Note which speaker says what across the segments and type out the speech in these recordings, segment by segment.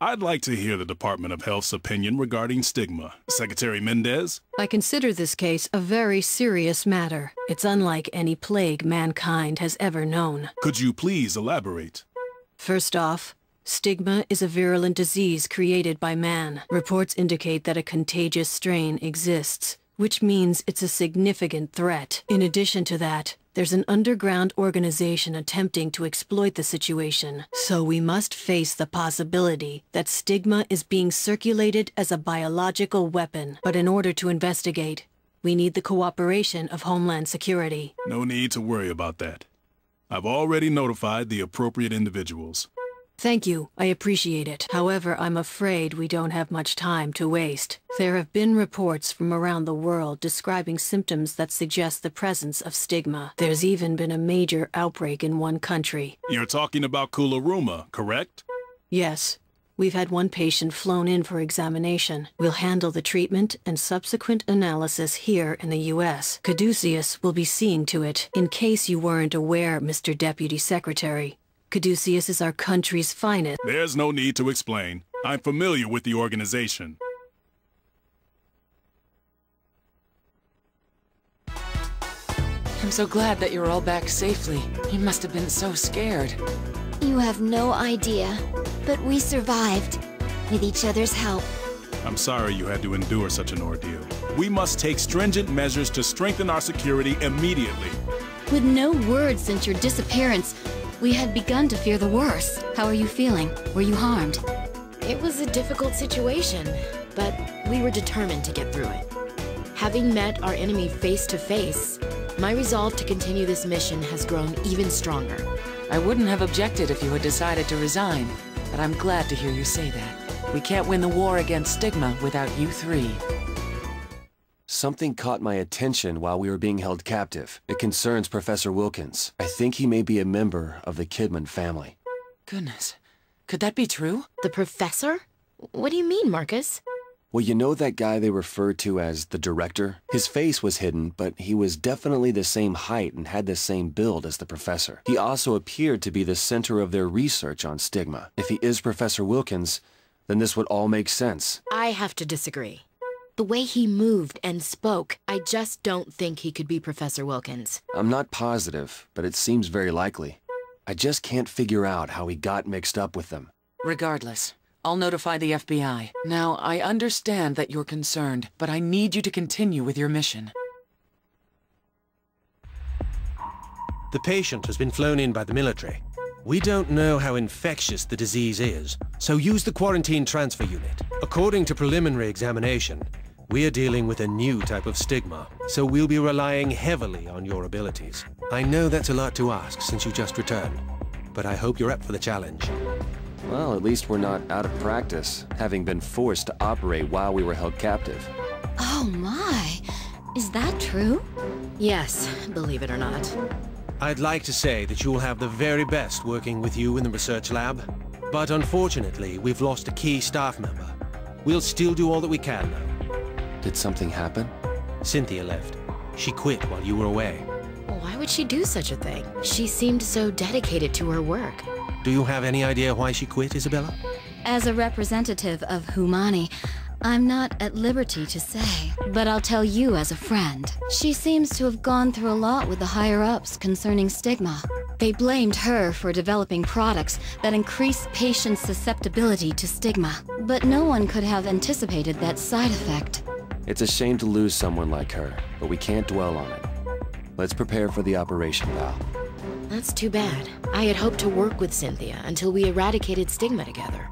Speaker 1: I'd like to hear the Department of Health's opinion regarding Stigma. Secretary Mendez?
Speaker 2: I consider this case a very serious matter. It's unlike any plague mankind has ever known.
Speaker 1: Could you please elaborate?
Speaker 2: First off, Stigma is a virulent disease created by man. Reports indicate that a contagious strain exists, which means it's a significant threat. In addition to that, there's an underground organization attempting to exploit the situation. So we must face the possibility that Stigma is being circulated as a biological weapon. But in order to investigate, we need the cooperation of Homeland Security.
Speaker 1: No need to worry about that. I've already notified the appropriate individuals.
Speaker 2: Thank you. I appreciate it. However, I'm afraid we don't have much time to waste. There have been reports from around the world describing symptoms that suggest the presence of Stigma. There's even been a major outbreak in one country.
Speaker 1: You're talking about Kularuma, correct?
Speaker 2: Yes. We've had one patient flown in for examination. We'll handle the treatment and subsequent analysis here in the U.S. Caduceus will be seeing to it. In case you weren't aware, Mr. Deputy Secretary, Caduceus is our country's finest.
Speaker 1: There's no need to explain. I'm familiar with the organization.
Speaker 3: I'm so glad that you're all back safely. You must have been so scared.
Speaker 4: You have no idea, but we survived, with each other's help.
Speaker 1: I'm sorry you had to endure such an ordeal. We must take stringent measures to strengthen our security immediately.
Speaker 5: With no word since your disappearance, we had begun to fear the worst. How are you feeling? Were you harmed?
Speaker 6: It was a difficult situation, but we were determined to get through it. Having met our enemy face to face, my resolve to continue this mission has grown even stronger.
Speaker 3: I wouldn't have objected if you had decided to resign, but I'm glad to hear you say that. We can't win the war against Stigma without you three.
Speaker 7: Something caught my attention while we were being held captive. It concerns Professor Wilkens. I think he may be a member of the Kidman family.
Speaker 3: Goodness. Could that be true?
Speaker 6: The professor? What do you mean, Marcus?
Speaker 7: Well, you know that guy they referred to as the director? His face was hidden, but he was definitely the same height and had the same build as the professor. He also appeared to be the center of their research on Stigma. If he is Professor Wilkens, then this would all make sense.
Speaker 6: I have to disagree. The way he moved and spoke, I just don't think he could be Professor Wilkens.
Speaker 7: I'm not positive, but it seems very likely. I just can't figure out how he got mixed up with them.
Speaker 3: Regardless, I'll notify the FBI. Now, I understand that you're concerned, but I need you to continue with your mission.
Speaker 8: The patient has been flown in by the military. We don't know how infectious the disease is, so use the quarantine transfer unit. According to preliminary examination, we are dealing with a new type of Stigma, so we'll be relying heavily on your abilities. I know that's a lot to ask since you just returned, but I hope you're up for the challenge.
Speaker 7: Well, at least we're not out of practice, having been forced to operate while we were held captive.
Speaker 5: Oh my! Is that true?
Speaker 6: Yes, believe it or not.
Speaker 8: I'd like to say that you'll have the very best working with you in the research lab, but unfortunately, we've lost a key staff member. We'll still do all that we can, though.
Speaker 7: Did something happen?
Speaker 8: Cynthia left. She quit while you were away.
Speaker 6: Why would she do such a thing? She seemed so dedicated to her work.
Speaker 8: Do you have any idea why she quit, Isabella?
Speaker 5: As a representative of Humani, I'm not at liberty to say, but I'll tell you as a friend. She seems to have gone through a lot with the higher-ups concerning Stigma. They blamed her for developing products that increase patients' susceptibility to Stigma, but no one could have anticipated that side effect.
Speaker 7: It's a shame to lose someone like her, but we can't dwell on it. Let's prepare for the operation, Val.
Speaker 6: That's too bad. I had hoped to work with Cynthia until we eradicated Stigma together.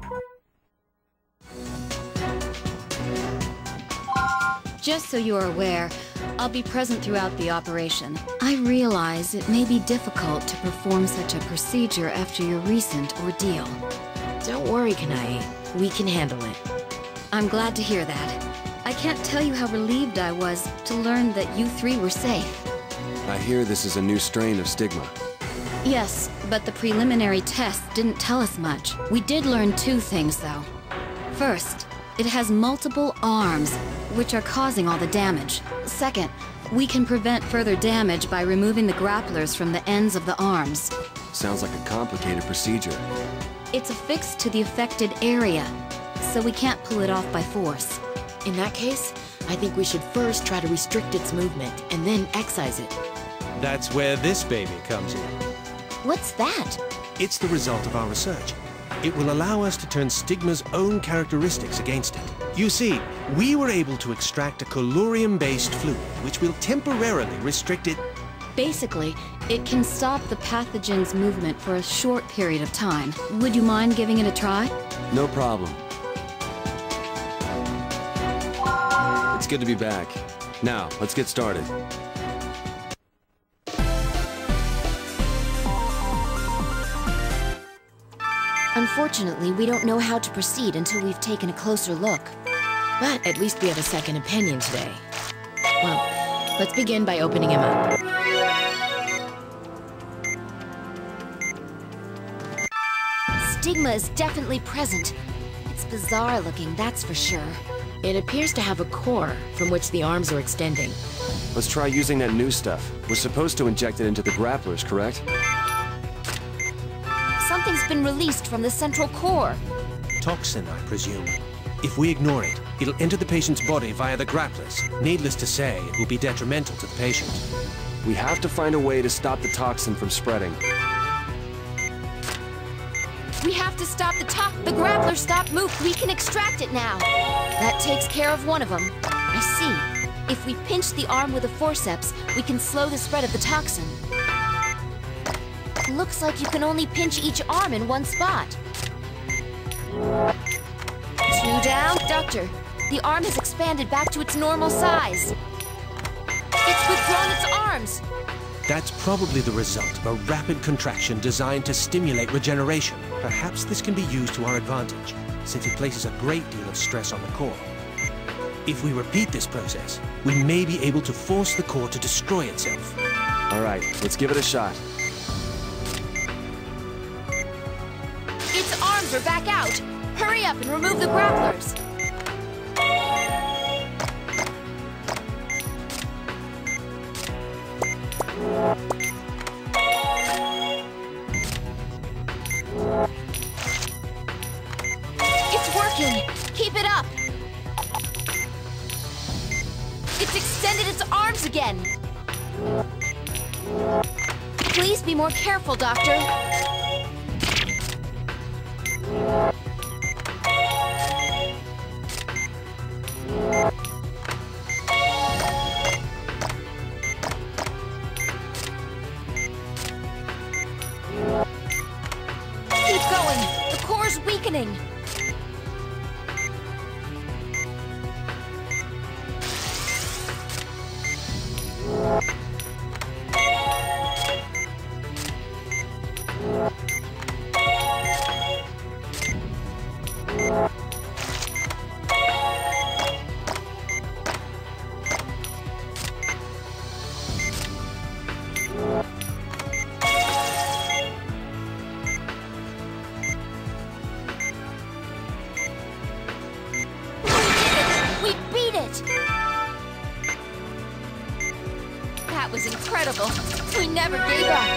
Speaker 5: Just so you're aware, I'll be present throughout the operation. I realize it may be difficult to perform such a procedure after your recent ordeal.
Speaker 6: Don't worry, Kanai. We can handle it.
Speaker 5: I'm glad to hear that. I can't tell you how relieved I was to learn that you three were safe.
Speaker 7: I hear this is a new strain of Stigma.
Speaker 5: Yes, but the preliminary tests didn't tell us much. We did learn two things, though. First, it has multiple arms, which are causing all the damage. Second, we can prevent further damage by removing the grapplers from the ends of the arms.
Speaker 7: Sounds like a complicated procedure.
Speaker 5: It's affixed to the affected area, so we can't pull it off by force.
Speaker 6: In that case, I think we should first try to restrict its movement and then excise it.
Speaker 8: That's where this baby comes in.
Speaker 5: What's that?
Speaker 8: It's the result of our research. It will allow us to turn Stigma's own characteristics against it. You see, we were able to extract a colurium-based fluid, which will temporarily restrict it.
Speaker 5: Basically, it can stop the pathogen's movement for a short period of time. Would you mind giving it a try?
Speaker 7: No problem. It's good to be back. Now, let's get started.
Speaker 4: Unfortunately, we don't know how to proceed until we've taken a closer look.
Speaker 6: But at least we have a second opinion today. Well, let's begin by opening him up.
Speaker 4: Stigma is definitely present. It's bizarre looking, that's for sure.
Speaker 6: It appears to have a core from which the arms are extending.
Speaker 7: Let's try using that new stuff. We're supposed to inject it into the grapplers, correct?
Speaker 4: Something's been released from the central core.
Speaker 8: Toxin, I presume. If we ignore it, it'll enter the patient's body via the grapplers. Needless to say, it will be detrimental to the patient.
Speaker 7: We have to find a way to stop the toxin from spreading.
Speaker 4: We have to stop the grappler stopped move. We can extract it now. That takes care of one of them. I see. If we pinch the arm with a forceps, we can slow the spread of the toxin. Looks like you can only pinch each arm in one spot. 2 down. Doctor, the arm has expanded back to its normal size. It's withdrawn its arms.
Speaker 8: That's probably the result of a rapid contraction designed to stimulate regeneration. Perhaps this can be used to our advantage, since it places a great deal of stress on the core. If we repeat this process, we may be able to force the core to destroy itself.
Speaker 7: All right, let's give it a shot.
Speaker 4: Its arms are back out. Hurry up and remove the grapplers. It's working. Keep it up. It's extended its arms again. Please be more careful, Doctor. Keep going. The core's weakening. That was incredible. We never gave up.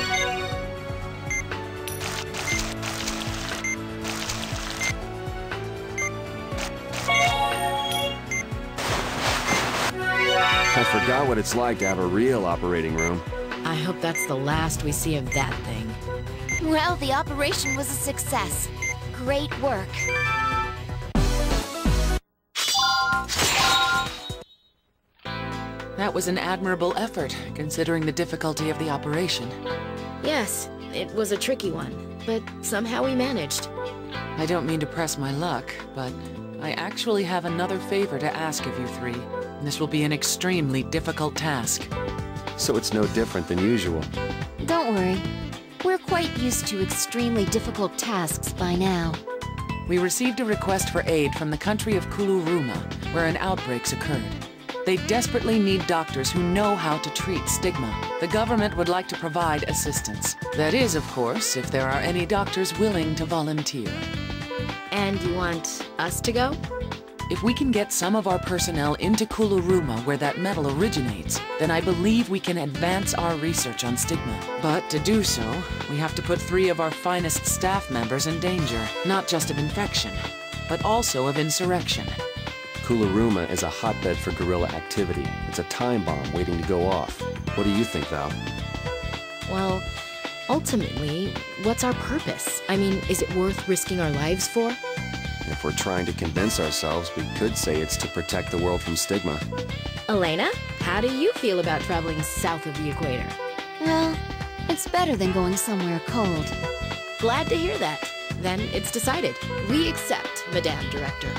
Speaker 7: I forgot what it's like to have a real operating room.
Speaker 6: I hope that's the last we see of that thing.
Speaker 4: Well, the operation was a success. Great work.
Speaker 3: That was an admirable effort, considering the difficulty of the operation.
Speaker 6: Yes, it was a tricky one, but somehow we managed.
Speaker 3: I don't mean to press my luck, but I actually have another favor to ask of you three. This will be an extremely difficult task.
Speaker 7: So it's no different than usual.
Speaker 4: Don't worry. We're quite used to extremely difficult tasks by now.
Speaker 3: We received a request for aid from the country of Kuluruma, where an outbreak's occurred. They desperately need doctors who know how to treat stigma. The government would like to provide assistance. That is, of course, if there are any doctors willing to volunteer.
Speaker 6: And you want us to go?
Speaker 3: If we can get some of our personnel into Kuluruma where that metal originates, then I believe we can advance our research on Stigma. But to do so, we have to put 3 of our finest staff members in danger, not just of infection, but also of insurrection.
Speaker 7: Kuluruma is a hotbed for guerrilla activity. It's a time bomb waiting to go off. What do you think, Val?
Speaker 6: Well, ultimately, what's our purpose? I mean, is it worth risking our lives for?
Speaker 7: If we're trying to convince ourselves, we could say it's to protect the world from Stigma.
Speaker 6: Elena, how do you feel about traveling south of the equator?
Speaker 5: Well, it's better than going somewhere cold.
Speaker 6: Glad to hear that. Then it's decided. We accept, Madame Director.